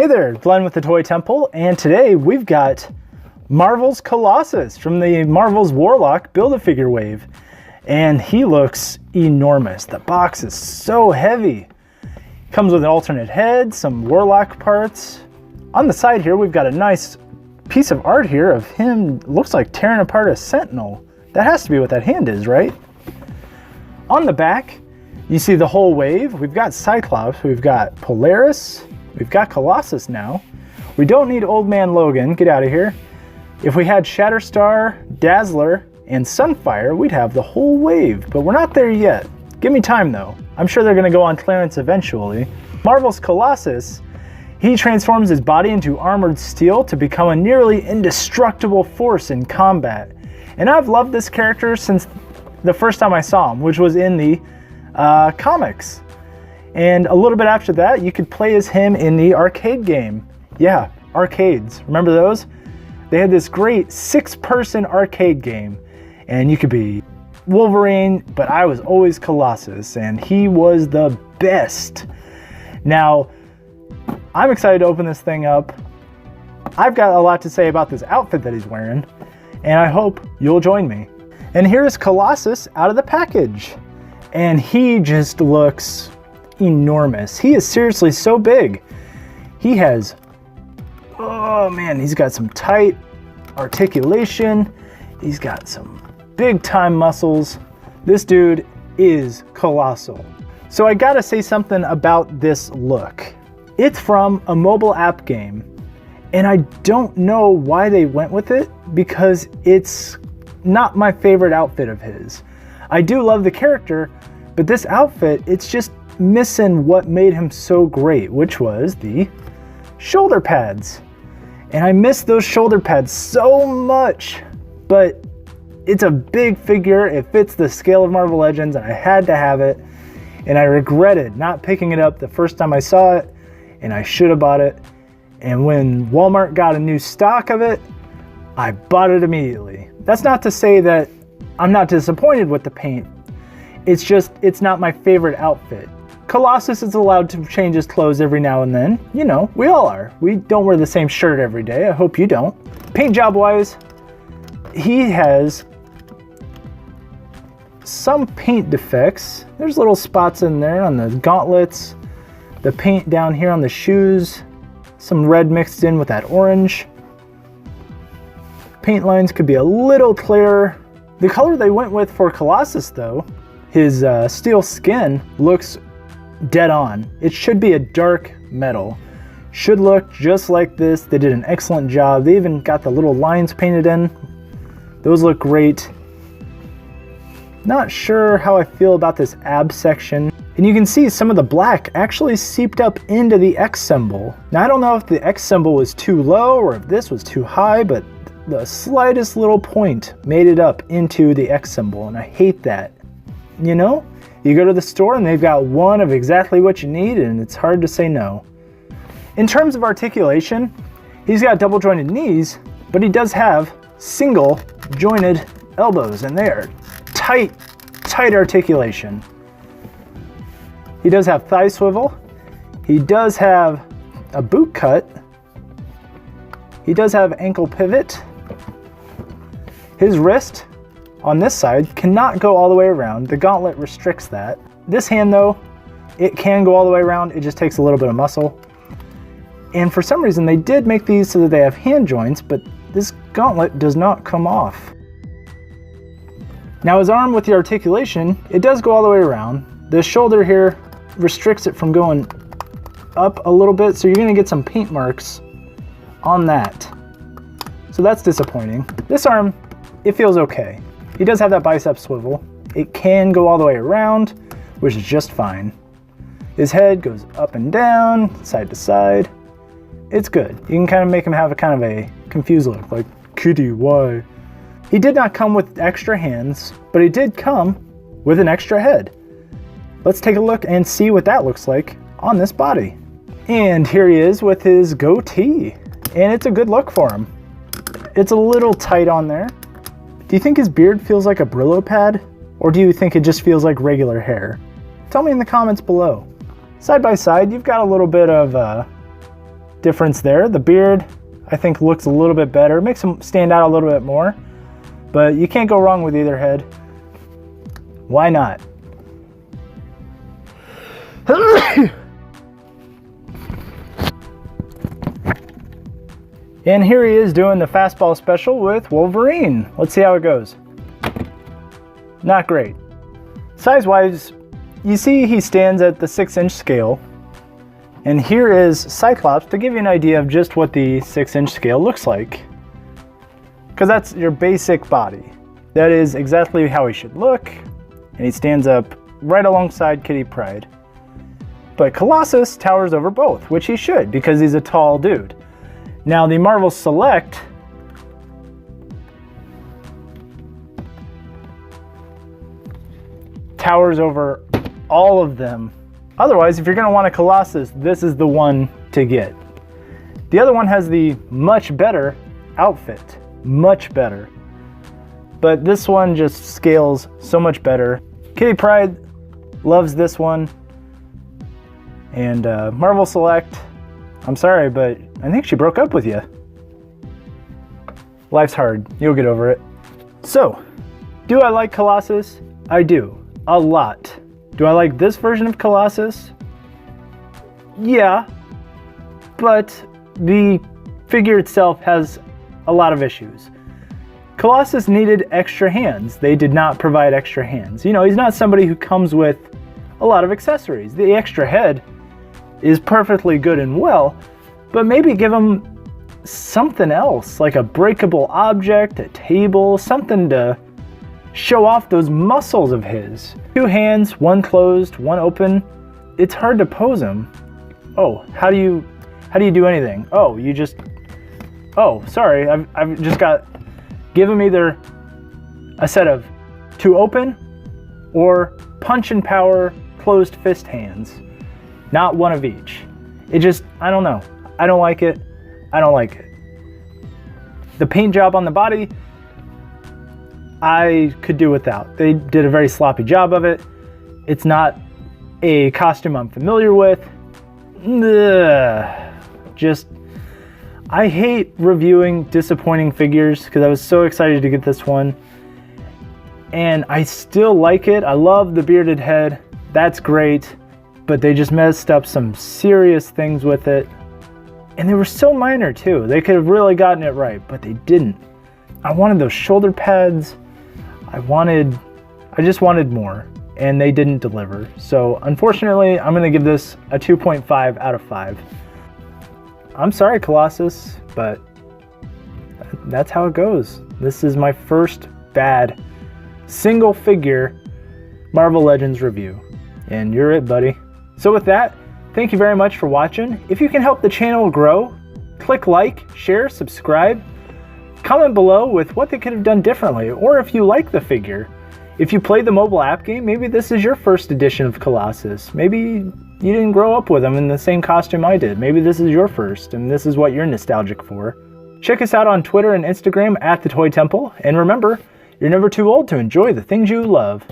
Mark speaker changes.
Speaker 1: Hey there, Glenn with the Toy Temple, and today we've got Marvel's Colossus from the Marvel's Warlock Build-A-Figure wave. And he looks enormous. The box is so heavy. Comes with an alternate head, some Warlock parts. On the side here, we've got a nice piece of art here of him, looks like tearing apart a Sentinel. That has to be what that hand is, right? On the back, you see the whole wave. We've got Cyclops, we've got Polaris, we've got Colossus now. We don't need Old Man Logan, get out of here. If we had Shatterstar, Dazzler, and Sunfire, we'd have the whole wave, but we're not there yet. Give me time though. I'm sure they're gonna go on clearance eventually. Marvel's Colossus, he transforms his body into armored steel to become a nearly indestructible force in combat. And I've loved this character since the first time I saw him, which was in the comics. And a little bit after that, you could play as him in the arcade game. Yeah, arcades, remember those? They had this great 6-person arcade game. And you could be Wolverine, but I was always Colossus, and he was the best. Now, I'm excited to open this thing up. I've got a lot to say about this outfit that he's wearing, and I hope you'll join me. And here's Colossus out of the package. And he just looks enormous. He is seriously so big. He has, oh man, he's got some tight articulation. He's got some big time muscles. This dude is colossal. So I gotta say something about this look. It's from a mobile app game, and I don't know why they went with it because it's not my favorite outfit of his. I do love the character, but this outfit, it's just missing what made him so great, which was the shoulder pads. And I miss those shoulder pads so much, but it's a big figure, it fits the scale of Marvel Legends, and I had to have it. And I regretted not picking it up the first time I saw it, and I should have bought it. And when Walmart got a new stock of it, I bought it immediately. That's not to say that I'm not disappointed with the paint. It's just, it's not my favorite outfit. Colossus is allowed to change his clothes every now and then. You know, we all are. We don't wear the same shirt every day. I hope you don't. Paint job wise, he has some paint defects. There's little spots in there on the gauntlets, the paint down here on the shoes, some red mixed in with that orange. Paint lines could be a little clearer. The color they went with for Colossus though, his steel skin looks dead on. It should be a dark metal. Should look just like this. They did an excellent job. They even got the little lines painted in. Those look great. Not sure how I feel about this ab section. And you can see some of the black actually seeped up into the X symbol. Now I don't know if the X symbol was too low or if this was too high, but the slightest little point made it up into the X symbol, and I hate that. You know, you go to the store and they've got one of exactly what you need, and it's hard to say no. In terms of articulation, he's got double jointed knees, but he does have single jointed elbows, and they are tight articulation. He does have thigh swivel. He does have a boot cut. He does have ankle pivot. His wrist on this side cannot go all the way around. The gauntlet restricts that. This hand though, it can go all the way around. It just takes a little bit of muscle. And for some reason they did make these so that they have hand joints, but this gauntlet does not come off. Now his arm with the articulation, it does go all the way around. The shoulder here restricts it from going up a little bit, so you're gonna get some paint marks on that. So that's disappointing. This arm, it feels okay. He does have that bicep swivel. It can go all the way around, which is just fine. His head goes up and down, side to side. It's good. You can kind of make him have a kind of a confused look, like, kitty, why? He did not come with extra hands, but he did come with an extra head. Let's take a look and see what that looks like on this body. And here he is with his goatee, and it's a good look for him. It's a little tight on there. Do you think his beard feels like a Brillo pad, or do you think it just feels like regular hair? Tell me in the comments below. Side by side, you've got a little bit of difference there. The beard, I think, looks a little bit better. Makes him stand out a little bit more. But you can't go wrong with either head. Why not? And here he is doing the fastball special with Wolverine. Let's see how it goes. Not great. Size-wise, you see he stands at the 6-inch scale. And here is Cyclops to give you an idea of just what the 6-inch scale looks like. Because that's your basic body. That is exactly how he should look. And he stands up right alongside Kitty Pryde. But Colossus towers over both, which he should, because he's a tall dude. Now the Marvel Select towers over all of them. Otherwise, if you're going to want a Colossus, this is the one to get. The other one has the much better outfit. Much better. But this one just scales so much better. Kitty Pryde loves this one. And Marvel Select, I'm sorry, but I think she broke up with you. Life's hard. You'll get over it. So, do I like Colossus? I do. A lot. Do I like this version of Colossus? Yeah. But the figure itself has a lot of issues. Colossus needed extra hands. They did not provide extra hands. You know, he's not somebody who comes with a lot of accessories. The extra head is perfectly good and well, but maybe give him something else, like a breakable object, a table, something to show off those muscles of his. 2 hands, one closed, one open. It's hard to pose him. Oh, how do you do anything? Oh, you just, oh, sorry, I've just got, give him either a set of 2 open or punch and power closed fist hands. Not one of each. It just, I don't know. I don't like it. I don't like it. The paint job on the body, I could do without. They did a very sloppy job of it. It's not a costume I'm familiar with. Ugh. Just, I hate reviewing disappointing figures because I was so excited to get this one. And I still like it. I love the bearded head. That's great. But they just messed up some serious things with it. And they were so minor too. They could have really gotten it right, but they didn't. I wanted those shoulder pads. I just wanted more, and they didn't deliver. So unfortunately, I'm gonna give this a 2.5 out of 5. I'm sorry, Colossus, but that's how it goes. This is my first bad single figure Marvel Legends review. And you're it, buddy. So with that, thank you very much for watching. If you can help the channel grow, click like, share, subscribe. Comment below with what they could have done differently, or if you like the figure. If you played the mobile app game, maybe this is your first edition of Colossus. Maybe you didn't grow up with him in the same costume I did. Maybe this is your first, and this is what you're nostalgic for. Check us out on Twitter and Instagram @TheToyTemple, and remember, you're never too old to enjoy the things you love.